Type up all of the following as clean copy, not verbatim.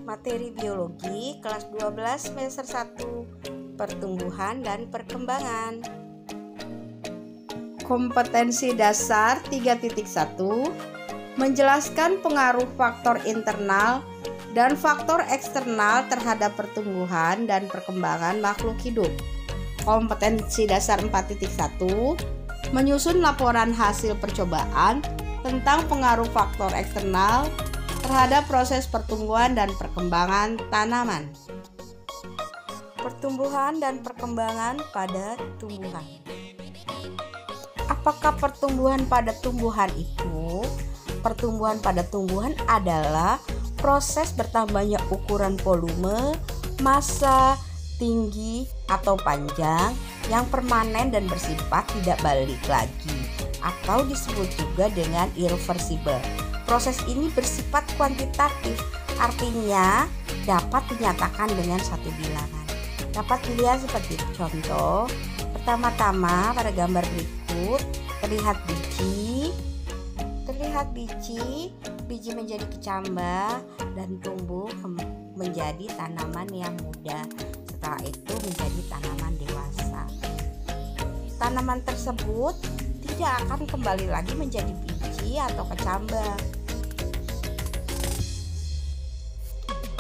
Materi biologi kelas 12 semester 1, pertumbuhan dan perkembangan. Kompetensi dasar 3.1 menjelaskan pengaruh faktor internal dan faktor eksternal terhadap pertumbuhan dan perkembangan makhluk hidup. Kompetensi dasar 4.1 menyusun laporan hasil percobaan tentang pengaruh faktor eksternal terhadap proses pertumbuhan dan perkembangan tanaman. Pertumbuhan dan perkembangan pada tumbuhan. Apakah pertumbuhan pada tumbuhan itu? Pertumbuhan pada tumbuhan adalah proses bertambahnya ukuran volume, massa, tinggi atau panjang yang permanen dan bersifat tidak balik lagi atau disebut juga dengan irreversible. Proses ini bersifat kuantitatif, artinya dapat dinyatakan dengan satu bilangan. Dapat dilihat seperti contoh. Pertama-tama pada gambar berikut terlihat biji menjadi kecambah dan tumbuh menjadi tanaman yang muda. Setelah itu menjadi tanaman dewasa. Tanaman tersebut tidak akan kembali lagi menjadi biji atau kecambah.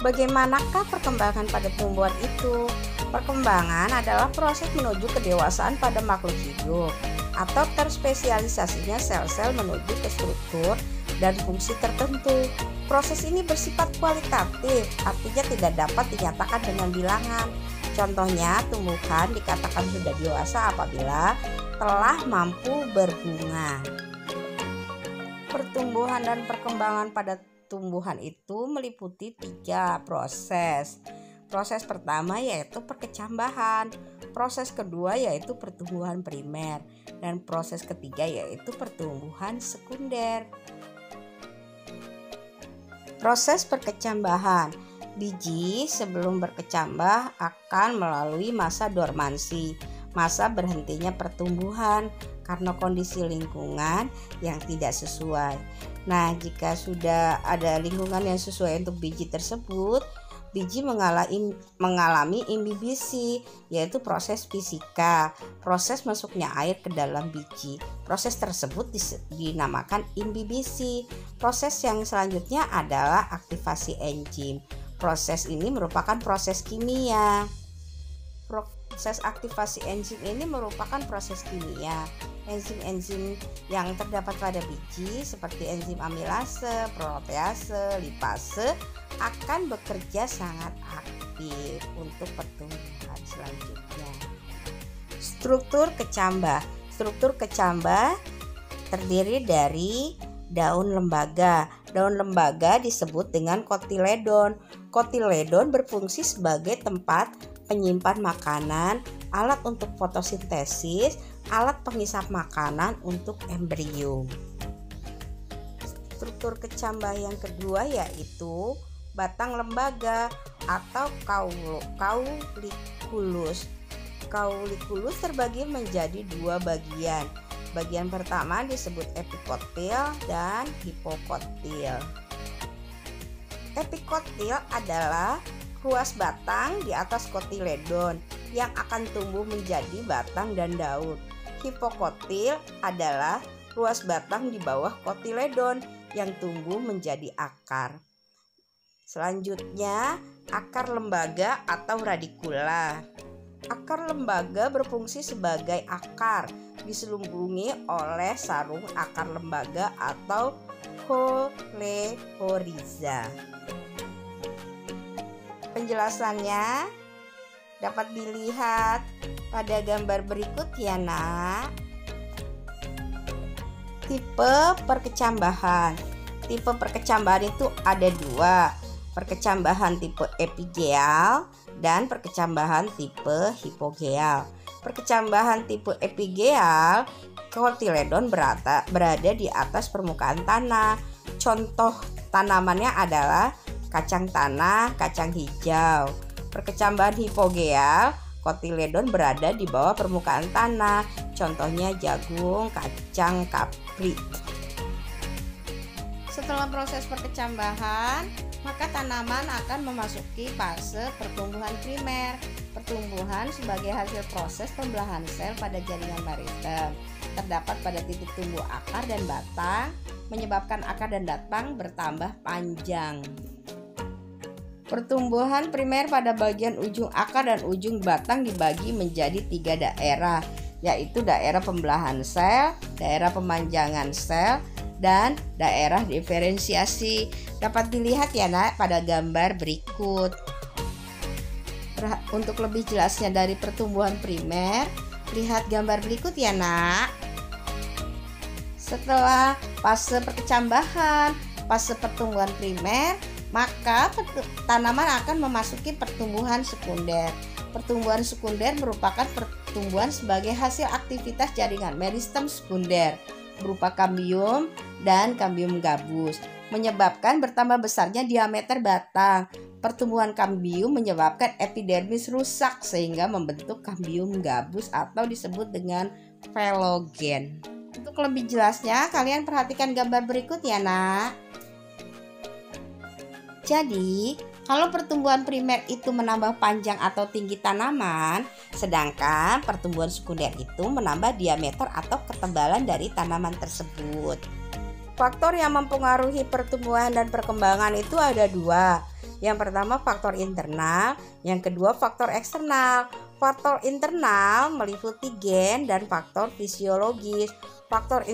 Bagaimanakah perkembangan pada tumbuhan itu? Perkembangan adalah proses menuju kedewasaan pada makhluk hidup atau terspesialisasinya sel-sel menuju ke struktur dan fungsi tertentu. Proses ini bersifat kualitatif, artinya tidak dapat dinyatakan dengan bilangan. Contohnya, tumbuhan dikatakan sudah dewasa apabila telah mampu berbunga. Pertumbuhan dan perkembangan pada tumbuhan itu meliputi 3 proses. Proses pertama yaitu perkecambahan, proses kedua yaitu pertumbuhan primer, dan proses ketiga yaitu pertumbuhan sekunder. Proses perkecambahan. Biji sebelum berkecambah akan melalui masa dormansi, masa berhentinya pertumbuhan karena kondisi lingkungan yang tidak sesuai. Nah, jika sudah ada lingkungan yang sesuai untuk biji tersebut, biji mengalami imbibisi, yaitu proses fisika, proses masuknya air ke dalam biji. Proses tersebut dinamakan imbibisi. Proses yang selanjutnya adalah aktivasi enzim. Proses ini merupakan proses kimia. Proses aktivasi enzim ini merupakan proses kimia. Enzim-enzim yang terdapat pada biji seperti enzim amilase, protease, lipase akan bekerja sangat aktif untuk pertumbuhan selanjutnya. Struktur kecambah. Struktur kecambah terdiri dari daun lembaga. Daun lembaga disebut dengan kotiledon. Kotiledon berfungsi sebagai tempat penyimpan makanan, alat untuk fotosintesis, alat penghisap makanan untuk embrio. Struktur kecambah yang kedua yaitu batang lembaga atau kaulikulus. Kaulikulus terbagi menjadi 2 bagian. Bagian pertama disebut epikotil dan hipokotil. Epikotil adalah ruas batang di atas kotiledon yang akan tumbuh menjadi batang dan daun. Hipokotil adalah ruas batang di bawah kotiledon yang tumbuh menjadi akar. Selanjutnya, akar lembaga atau radikula. Akar lembaga berfungsi sebagai akar, diselubungi oleh sarung akar lembaga atau coleoriza. Penjelasannya dapat dilihat pada gambar berikut ya nak. Tipe perkecambahan. Tipe perkecambahan itu ada 2. Perkecambahan tipe epigeal dan perkecambahan tipe hipogeal. Perkecambahan tipe epigeal, kotiledon berada di atas permukaan tanah. Contoh tanamannya adalah kacang tanah, kacang hijau. Perkecambahan hipogeal, kotiledon berada di bawah permukaan tanah. Contohnya jagung, kacang kapri. Setelah proses perkecambahan, maka tanaman akan memasuki fase pertumbuhan primer. Pertumbuhan sebagai hasil proses pembelahan sel pada jaringan meristem terdapat pada titik tumbuh akar dan batang, menyebabkan akar dan batang bertambah panjang. Pertumbuhan primer pada bagian ujung akar dan ujung batang dibagi menjadi 3 daerah, yaitu daerah pembelahan sel, daerah pemanjangan sel, dan daerah diferensiasi. Dapat dilihat ya nak pada gambar berikut. Untuk lebih jelasnya dari pertumbuhan primer, lihat gambar berikut ya nak. Setelah fase perkecambahan, fase pertumbuhan primer, maka tanaman akan memasuki pertumbuhan sekunder. Pertumbuhan sekunder merupakan pertumbuhan sebagai hasil aktivitas jaringan meristem sekunder berupa kambium dan kambium gabus, menyebabkan bertambah besarnya diameter batang. Pertumbuhan kambium menyebabkan epidermis rusak sehingga membentuk kambium gabus atau disebut dengan velogen. Untuk lebih jelasnya, kalian perhatikan gambar berikut ya nak. Jadi, kalau pertumbuhan primer itu menambah panjang atau tinggi tanaman, sedangkan pertumbuhan sekunder itu menambah diameter atau ketebalan dari tanaman tersebut. Faktor yang mempengaruhi pertumbuhan dan perkembangan itu ada 2. Yang pertama faktor internal, yang kedua faktor eksternal. Faktor internal meliputi gen dan faktor fisiologis. Faktor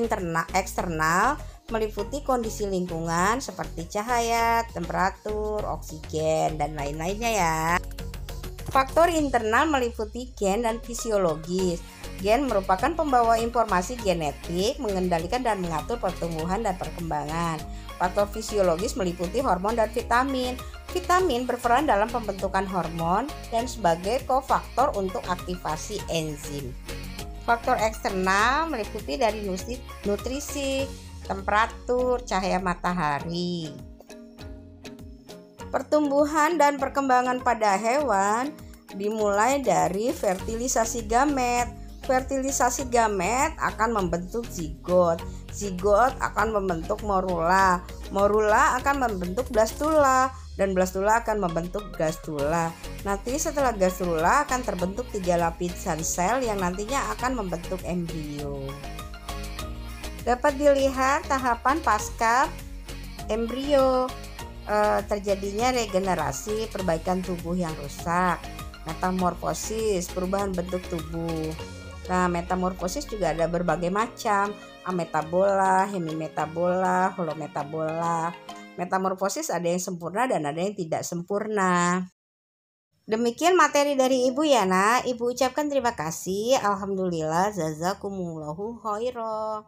eksternal meliputi kondisi lingkungan seperti cahaya, temperatur, oksigen, dan lain-lainnya ya. Faktor internal meliputi gen dan fisiologis. Gen merupakan pembawa informasi genetik, mengendalikan dan mengatur pertumbuhan dan perkembangan. Faktor fisiologis meliputi hormon dan vitamin. Vitamin berperan dalam pembentukan hormon dan sebagai kofaktor untuk aktivasi enzim. Faktor eksternal meliputi dari nutrisi, temperatur, cahaya matahari. Pertumbuhan dan perkembangan pada hewan dimulai dari fertilisasi gamet. Fertilisasi gamet akan membentuk zigot. Zigot akan membentuk morula. Morula akan membentuk blastula dan blastula akan membentuk gastrula. Nanti setelah gastrula akan terbentuk 3 lapisan sel yang nantinya akan membentuk embrio. Dapat dilihat tahapan pasca embrio, terjadinya regenerasi, perbaikan tubuh yang rusak, metamorfosis, perubahan bentuk tubuh. Nah, metamorfosis juga ada berbagai macam, ametabola, hemimetabola, holometabola. Metamorfosis ada yang sempurna dan ada yang tidak sempurna. Demikian materi dari Ibu ya nak. Ibu ucapkan terima kasih. Alhamdulillah, jazakumullahu khairan.